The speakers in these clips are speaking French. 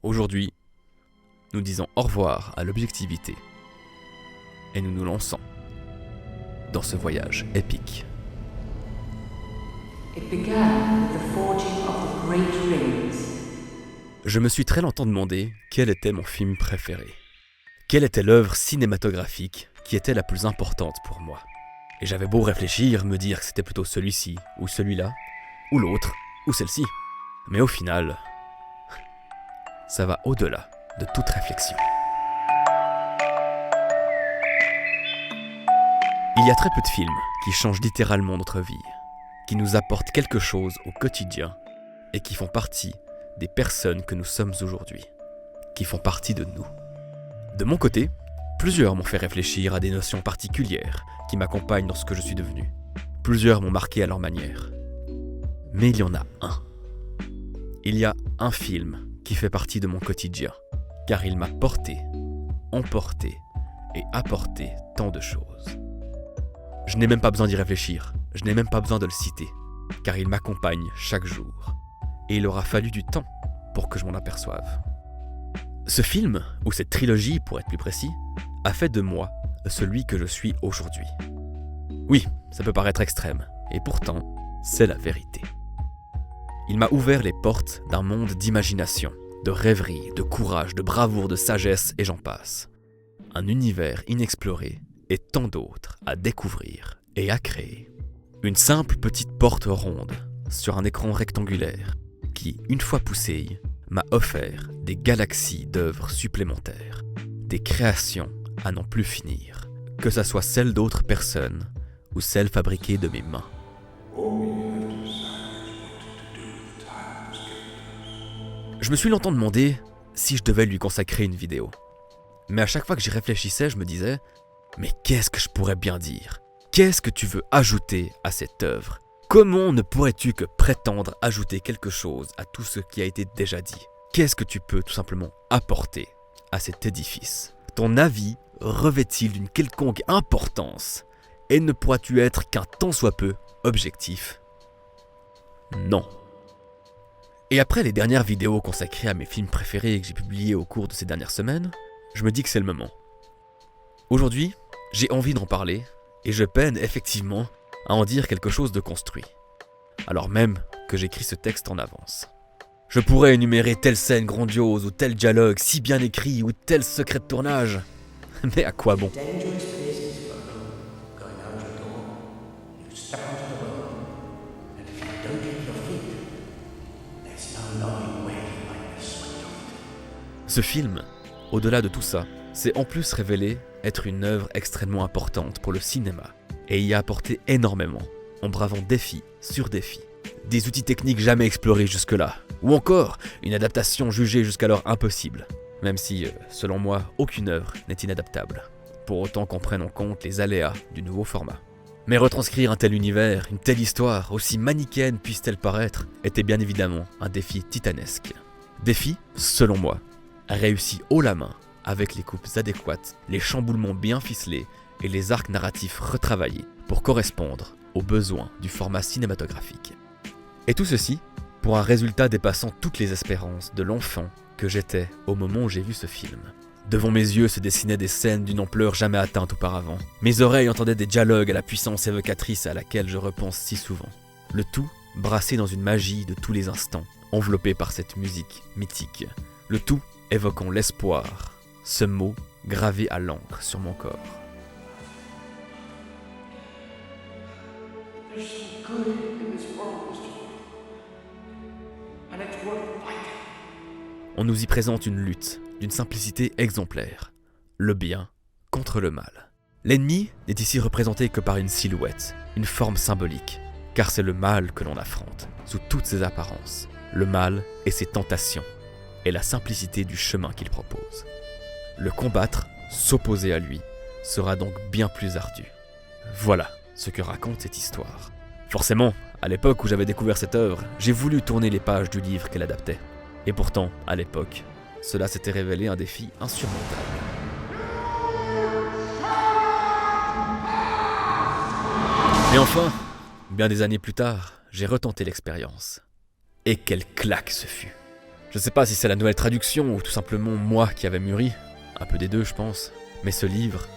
Aujourd'hui, nous disons au revoir à l'objectivité et nous nous lançons dans ce voyage épique. It began with the forging of the great rings. Je me suis très longtemps demandé quel était mon film préféré. Quelle était l'œuvre cinématographique qui était la plus importante pour moi. Et j'avais beau réfléchir, me dire que c'était plutôt celui-ci, ou celui-là, ou l'autre, ou celle-ci. Mais au final, ça va au-delà de toute réflexion. Il y a très peu de films qui changent littéralement notre vie, qui nous apportent quelque chose au quotidien et qui font partie des personnes que nous sommes aujourd'hui, qui font partie de nous. De mon côté, plusieurs m'ont fait réfléchir à des notions particulières qui m'accompagnent dans ce que je suis devenu. Plusieurs m'ont marqué à leur manière. Mais il y en a un. Il y a un film qui fait partie de mon quotidien, car il m'a porté, emporté et apporté tant de choses. Je n'ai même pas besoin d'y réfléchir, je n'ai même pas besoin de le citer, car il m'accompagne chaque jour. Et il aura fallu du temps pour que je m'en aperçoive. Ce film, ou cette trilogie pour être plus précis, a fait de moi celui que je suis aujourd'hui. Oui, ça peut paraître extrême, et pourtant, c'est la vérité. Il m'a ouvert les portes d'un monde d'imagination, de rêverie, de courage, de bravoure, de sagesse, et j'en passe. Un univers inexploré et tant d'autres à découvrir et à créer. Une simple petite porte ronde sur un écran rectangulaire qui, une fois poussée, m'a offert des galaxies d'œuvres supplémentaires, des créations à n'en plus finir, que ça soit celles d'autres personnes ou celles fabriquées de mes mains. Je me suis longtemps demandé si je devais lui consacrer une vidéo. Mais à chaque fois que j'y réfléchissais, je me disais « Mais qu'est-ce que je pourrais bien dire ? Qu'est-ce que tu veux ajouter à cette œuvre ? Comment ne pourrais-tu que prétendre ajouter quelque chose à tout ce qui a été déjà dit ? Qu'est-ce que tu peux tout simplement apporter à cet édifice ? Ton avis revêt-il d'une quelconque importance ? Et ne pourras-tu être qu'un tant soit peu objectif ? Non. Et après les dernières vidéos consacrées à mes films préférés que j'ai publiées au cours de ces dernières semaines, je me dis que c'est le moment. Aujourd'hui, j'ai envie d'en parler, et je peine effectivement à en dire quelque chose de construit, alors même que j'écris ce texte en avance. Je pourrais énumérer telle scène grandiose, ou tel dialogue si bien écrit, ou tel secret de tournage, mais à quoi bon ? Ce film, au-delà de tout ça, s'est en plus révélé être une œuvre extrêmement importante pour le cinéma et y a apporté énormément en bravant défi sur défi. Des outils techniques jamais explorés jusque-là, ou encore une adaptation jugée jusqu'alors impossible, même si, selon moi, aucune œuvre n'est inadaptable, pour autant qu'on prenne en compte les aléas du nouveau format. Mais retranscrire un tel univers, une telle histoire, aussi manichéenne puisse-t-elle paraître, était bien évidemment un défi titanesque. Défi, selon moi, réussi haut la main, avec les coupes adéquates, les chamboulements bien ficelés et les arcs narratifs retravaillés pour correspondre aux besoins du format cinématographique. Et tout ceci pour un résultat dépassant toutes les espérances de l'enfant que j'étais au moment où j'ai vu ce film. Devant mes yeux se dessinaient des scènes d'une ampleur jamais atteinte auparavant. Mes oreilles entendaient des dialogues à la puissance évocatrice à laquelle je repense si souvent. Le tout brassé dans une magie de tous les instants, enveloppé par cette musique mythique. Le tout évoquant l'espoir, ce mot gravé à l'encre sur mon corps. On nous y présente une lutte d'une simplicité exemplaire, le bien contre le mal. L'ennemi n'est ici représenté que par une silhouette, une forme symbolique, car c'est le mal que l'on affronte, sous toutes ses apparences, le mal et ses tentations, et la simplicité du chemin qu'il propose. Le combattre, s'opposer à lui, sera donc bien plus ardu. Voilà ce que raconte cette histoire. Forcément, à l'époque où j'avais découvert cette œuvre, j'ai voulu tourner les pages du livre qu'elle adaptait. Et pourtant, à l'époque, cela s'était révélé un défi insurmontable. Mais enfin, bien des années plus tard, j'ai retenté l'expérience. Et quelle claque ce fut! Je sais pas si c'est la nouvelle traduction ou tout simplement moi qui avais mûri, un peu des deux je pense, mais ce livre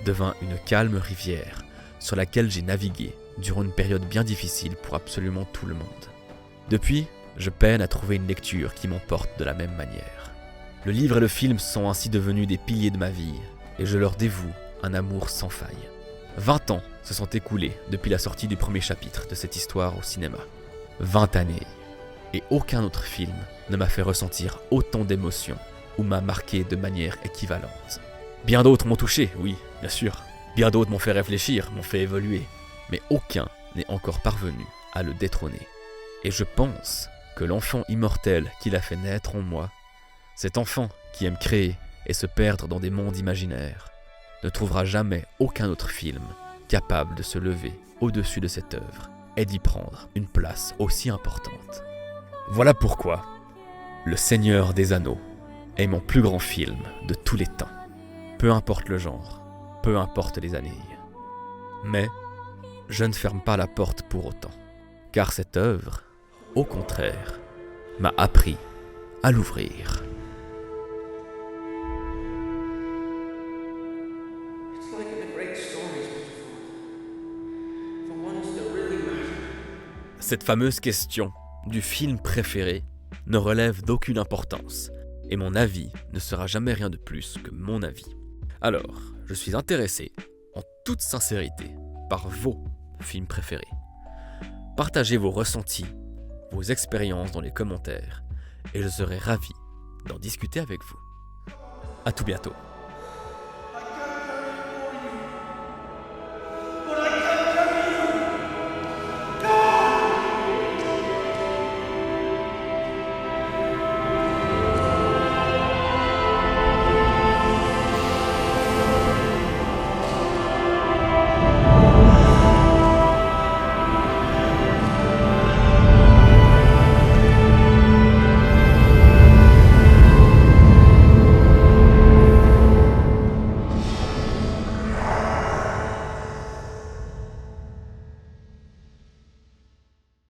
devint une calme rivière sur laquelle j'ai navigué durant une période bien difficile pour absolument tout le monde. Depuis, je peine à trouver une lecture qui m'emporte de la même manière. Le livre et le film sont ainsi devenus des piliers de ma vie et je leur dévoue un amour sans faille. 20 ans se sont écoulés depuis la sortie du premier chapitre de cette histoire au cinéma. 20 années. Et aucun autre film ne m'a fait ressentir autant d'émotions ou m'a marqué de manière équivalente. Bien d'autres m'ont touché, oui, bien sûr. Bien d'autres m'ont fait réfléchir, m'ont fait évoluer. Mais aucun n'est encore parvenu à le détrôner. Et je pense que l'enfant immortel qu'il a fait naître en moi, cet enfant qui aime créer et se perdre dans des mondes imaginaires, ne trouvera jamais aucun autre film capable de se lever au-dessus de cette œuvre et d'y prendre une place aussi importante. Voilà pourquoi Le Seigneur des Anneaux est mon plus grand film de tous les temps. Peu importe le genre, peu importe les années. Mais je ne ferme pas la porte pour autant, car cette œuvre, au contraire, m'a appris à l'ouvrir. Cette fameuse question du film préféré ne relève d'aucune importance, et mon avis ne sera jamais rien de plus que mon avis. Alors, je suis intéressé, en toute sincérité, par vos films préférés. Partagez vos ressentis, vos expériences dans les commentaires, et je serai ravi d'en discuter avec vous. À tout bientôt.